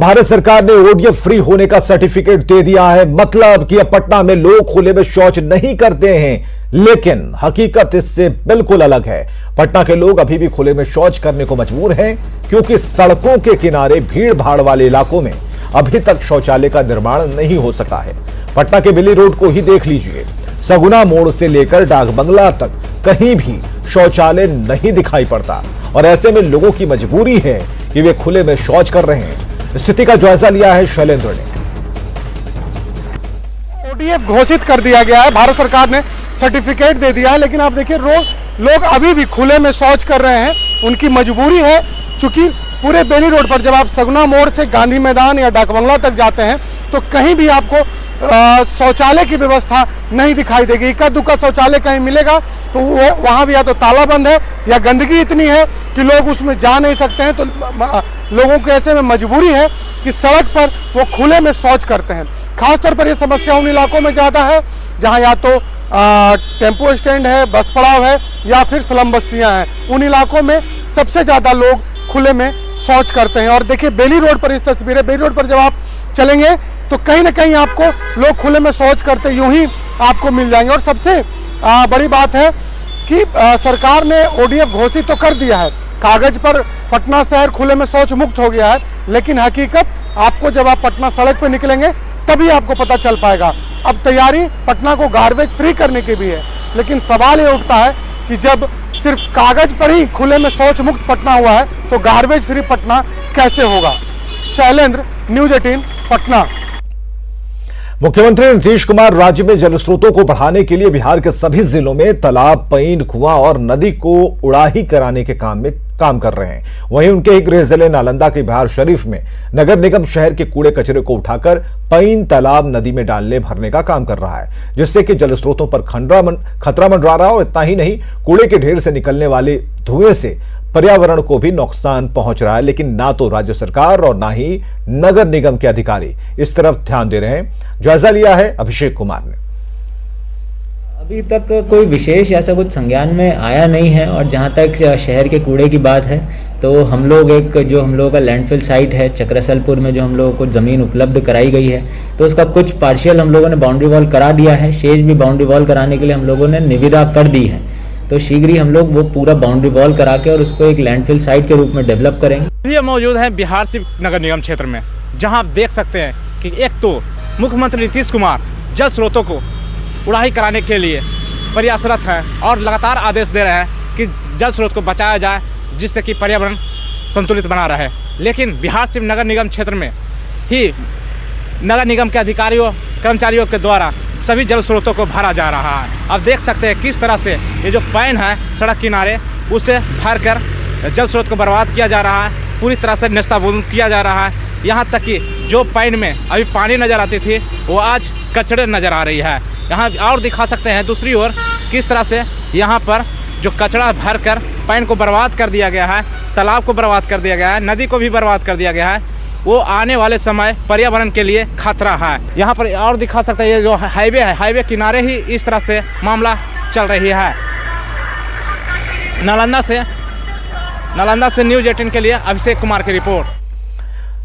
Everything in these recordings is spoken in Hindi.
भारत सरकार ने ओडीएफ फ्री होने का सर्टिफिकेट दे दिया है। मतलब कि अब पटना में लोग खुले में शौच नहीं करते हैं, लेकिन हकीकत इससे बिल्कुल अलग है। पटना के लोग अभी भी खुले में शौच करने को मजबूर हैं, क्योंकि सड़कों के किनारे भीड़ भाड़ वाले इलाकों में अभी तक शौचालय का निर्माण नहीं हो सका है। पटना के बेली रोड को ही देख लीजिए, सगुना मोड़ से लेकर डाक बंगला तक कहीं भी शौचालय नहीं दिखाई पड़ता, और ऐसे में लोगों की मजबूरी है कि वे खुले में शौच कर रहे हैं। स्थिति का जायजा लिया है शैलेंद्र ने। ओडीएफ घोषित कर दिया गया है, भारत सरकार ने सर्टिफिकेट दे दिया है, लेकिन आप देखिए लोग अभी भी खुले में शौच कर रहे हैं। उनकी मजबूरी है, चूंकि पूरे बेली रोड पर जब आप सगुना मोड़ से गांधी मैदान या डाक बंगला तक जाते हैं तो कहीं भी आपको शौचालय की व्यवस्था नहीं दिखाई देगी। इक्का दुक्का शौचालय कहीं मिलेगा तो वहाँ भी या तो ताला बंद है या गंदगी इतनी है कि लोग उसमें जा नहीं सकते हैं। तो लोगों को ऐसे में मजबूरी है कि सड़क पर वो खुले में शौच करते हैं। खासतौर पर ये समस्या उन इलाकों में ज़्यादा है जहाँ या तो टेम्पो स्टैंड है, बस पड़ाव है या फिर स्लम बस्तियाँ हैं। उन इलाकों में सबसे ज़्यादा लोग खुले में शौच करते हैं। और देखिए बेली रोड पर इस तस्वीर है, बेली रोड पर जब आप चलेंगे तो कहीं ना कहीं आपको लोग खुले में शौच करते यूं ही आपको मिल जाएंगे। और सबसे बड़ी बात है कि सरकार ने ओडीएफ घोषित तो कर दिया है, कागज पर पटना शहर खुले में शौच मुक्त हो गया है, लेकिन हकीकत आपको जब आप पटना सड़क पर निकलेंगे तभी आपको पता चल पाएगा। अब तैयारी पटना को गार्बेज फ्री करने की भी है, लेकिन सवाल ये उठता है कि जब सिर्फ कागज पर ही खुले में शौच मुक्त पटना हुआ है तो गार्बेज फ्री पटना कैसे होगा। शैलेंद्र, न्यूज़ 18 पटना। मुख्यमंत्री नीतीश कुमार राज्य में जल स्रोतों को बढ़ाने के लिए बिहार के सभी जिलों में तालाब, पईन, कुआं और नदी को उड़ाही कराने के काम कर रहे हैं। वहीं उनके ही गृह जिले नालंदा के बिहार शरीफ में नगर निगम शहर के कूड़े कचरे को उठाकर पईन, तालाब, नदी में डालने भरने का काम कर रहा है, जिससे कि जल स्रोतों पर खतरा मंडरा रहा है। और इतना ही नहीं, कूड़े के ढेर से निकलने वाले धुएं से पर्यावरण को भी नुकसान पहुंच रहा है, लेकिन ना तो राज्य सरकार और ना ही नगर निगम के अधिकारी इस तरफ ध्यान दे रहे हैं। जायजा लिया है अभिषेक कुमार ने। अभी तक कोई विशेष ऐसा कुछ संज्ञान में आया नहीं है। और जहां तक शहर के कूड़े की बात है तो हम लोग जो हम लोगों का लैंडफिल साइट है चक्रसलपुर में, जो हम लोगों को ज़मीन उपलब्ध कराई गई है, तो उसका कुछ पार्शियल हम लोगों ने बाउंड्री वॉल करा दिया है। शेष भी बाउंड्री वॉल कराने के लिए हम लोगों ने निविदा कर दी है, तो शीघ्र ही हम लोग वो पूरा बाउंड्री वॉल करा के और उसको एक लैंडफिल साइट के रूप में डेवलप करेंगे। ये मौजूद है बिहार सिर्फ नगर निगम क्षेत्र में, जहां आप देख सकते हैं कि एक तो मुख्यमंत्री नीतीश कुमार जल स्रोतों को उड़ाही कराने के लिए प्रयासरत हैं और लगातार आदेश दे रहे हैं कि जल स्रोत को बचाया जाए, जिससे कि पर्यावरण संतुलित बना रहे। लेकिन बिहार सिर्फ नगर निगम क्षेत्र में ही नगर निगम के अधिकारियों, कर्मचारियों के द्वारा सभी जल स्रोतों को भरा जा रहा है। अब देख सकते हैं किस तरह से ये जो पैन है सड़क किनारे, उसे भर कर जल स्रोत को बर्बाद किया जा रहा है, पूरी तरह से नेस्ताबूद किया जा रहा है। यहाँ तक कि जो पैन में अभी पानी नज़र आती थी वो आज कचड़े नज़र आ रही है। यहाँ और दिखा सकते हैं दूसरी ओर किस तरह से यहाँ पर जो कचड़ा भर कर पैन को बर्बाद कर दिया गया है, तालाब को बर्बाद कर दिया गया है, नदी को भी बर्बाद कर दिया गया है। वो आने वाले समय पर्यावरण के लिए खतरा है। यहाँ पर और दिखा सकते हैं ये जो हाईवे है, हाईवे किनारे ही इस तरह से मामला चल रही है। नालंदा से न्यूज़ 18 के लिए अभिषेक कुमार की रिपोर्ट।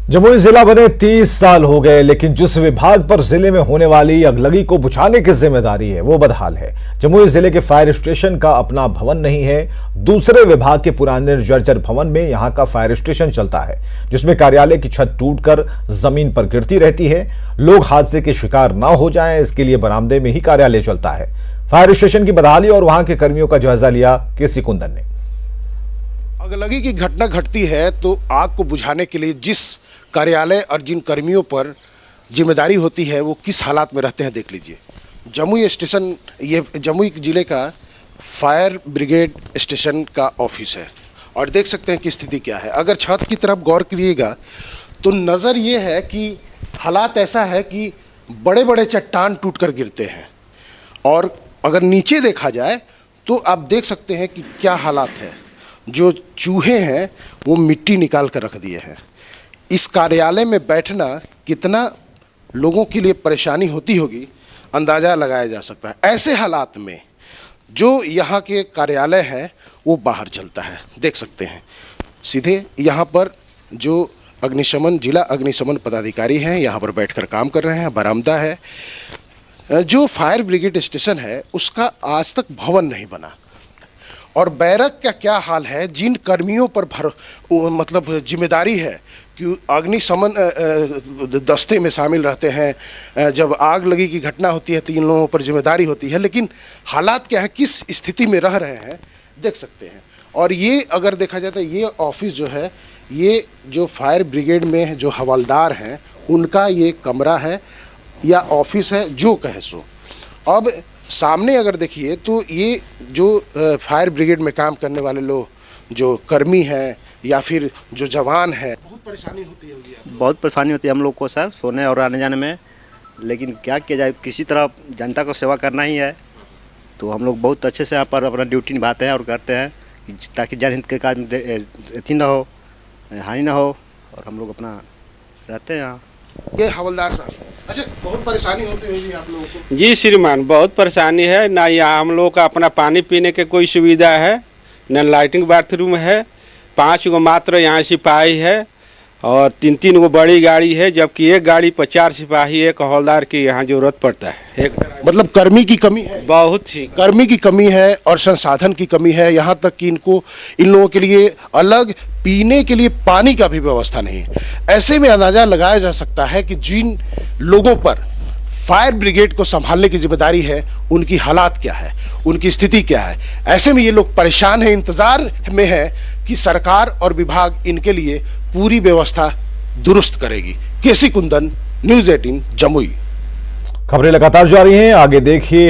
जमुई जिला बने 30 साल हो गए, लेकिन जिस विभाग पर जिले में होने वाली अगलगी को बुझाने की जिम्मेदारी है वो बदहाल है। जमुई जिले के फायर स्टेशन का अपना भवन नहीं है। दूसरे विभाग के पुराने जर्जर भवन में यहां का फायर स्टेशन चलता है, जिसमें कार्यालय की छत टूटकर जमीन पर गिरती रहती है। लोग हादसे के शिकार ना हो जाएं, इसके लिए बरामदे में ही कार्यालय चलता है। फायर स्टेशन की बदहाली और वहां के कर्मियों का जायजा लिया केसी कुंदन ने। अगलगी की घटना घटती है तो आग को बुझाने के लिए जिस कार्यालय और जिन कर्मियों पर जिम्मेदारी होती है वो किस हालात में रहते हैं देख लीजिए। जमुई स्टेशन, ये जमुई जिले का फायर ब्रिगेड स्टेशन का ऑफिस है और देख सकते हैं कि स्थिति क्या है। अगर छत की तरफ गौर करिएगा तो नज़र ये है कि हालात ऐसा है कि बड़े बड़े चट्टान टूटकर गिरते हैं, और अगर नीचे देखा जाए तो आप देख सकते हैं कि क्या हालात है। जो चूहे हैं वो मिट्टी निकाल कर रख दिए हैं। इस कार्यालय में बैठना कितना लोगों के लिए परेशानी होती होगी अंदाज़ा लगाया जा सकता है। ऐसे हालात में जो यहाँ के कार्यालय है वो बाहर चलता है। देख सकते हैं सीधे यहाँ पर जो अग्निशमन जिला अग्निशमन पदाधिकारी हैं, यहाँ पर बैठकर काम कर रहे हैं। बरामदा है। जो फायर ब्रिगेड स्टेशन है उसका आज तक भवन नहीं बना, और बैरक का क्या हाल है, जिन कर्मियों पर मतलब जिम्मेदारी है कि अग्निशमन दस्ते में शामिल रहते हैं, जब आग लगी की घटना होती है तो इन लोगों पर जिम्मेदारी होती है, लेकिन हालात क्या है, किस स्थिति में रह रहे हैं देख सकते हैं। और ये अगर देखा जाए तो ये ऑफिस जो है, ये जो फायर ब्रिगेड में जो हवलदार हैं उनका ये कमरा है या ऑफिस है, जो कहे सो। अब सामने अगर देखिए तो ये जो फायर ब्रिगेड में काम करने वाले लोग, जो कर्मी हैं या फिर जो जवान हैं, बहुत परेशानी होती है। बहुत परेशानी होती है हम लोग को सर, सोने और आने जाने में, लेकिन क्या किया जाए, किसी तरह जनता को सेवा करना ही है। तो हम लोग बहुत अच्छे से यहाँ पर अपना ड्यूटी निभाते हैं और करते हैं, ताकि जनहित के कारण अति न हो, हानि न हो, और हम लोग अपना रहते हैं यहाँ। ये हवलदार साहब, अच्छा बहुत परेशानी होती होगी आप लोगों को? जी श्रीमान, बहुत परेशानी है ना। यहाँ हम लोग का अपना पानी पीने के कोई सुविधा है न, लाइटिंग बाथरूम है, 5 गो मात्र यहाँ सिपाही है और 3-3 गो बड़ी गाड़ी है, जबकि एक गाड़ी पर 4 सिपाही, एक हवलदार की यहाँ जरूरत पड़ता है। मतलब कर्मी की कमी है, बहुत सी कर्मी की कमी है और संसाधन की कमी है। यहाँ तक कि इन लोगों के लिए अलग पीने के लिए पानी का भी व्यवस्था नहीं है। ऐसे में अंदाजा लगाया जा सकता है कि जिन लोगों पर फायर ब्रिगेड को संभालने की जिम्मेदारी है उनकी हालात क्या है, उनकी स्थिति क्या है। ऐसे में ये लोग परेशान हैं, इंतजार में है कि सरकार और विभाग इनके लिए पूरी व्यवस्था दुरुस्त करेगी। केसी कुंदन, न्यूज़ 18 जमुई। खबरें लगातार जारी हैं, आगे देखिए।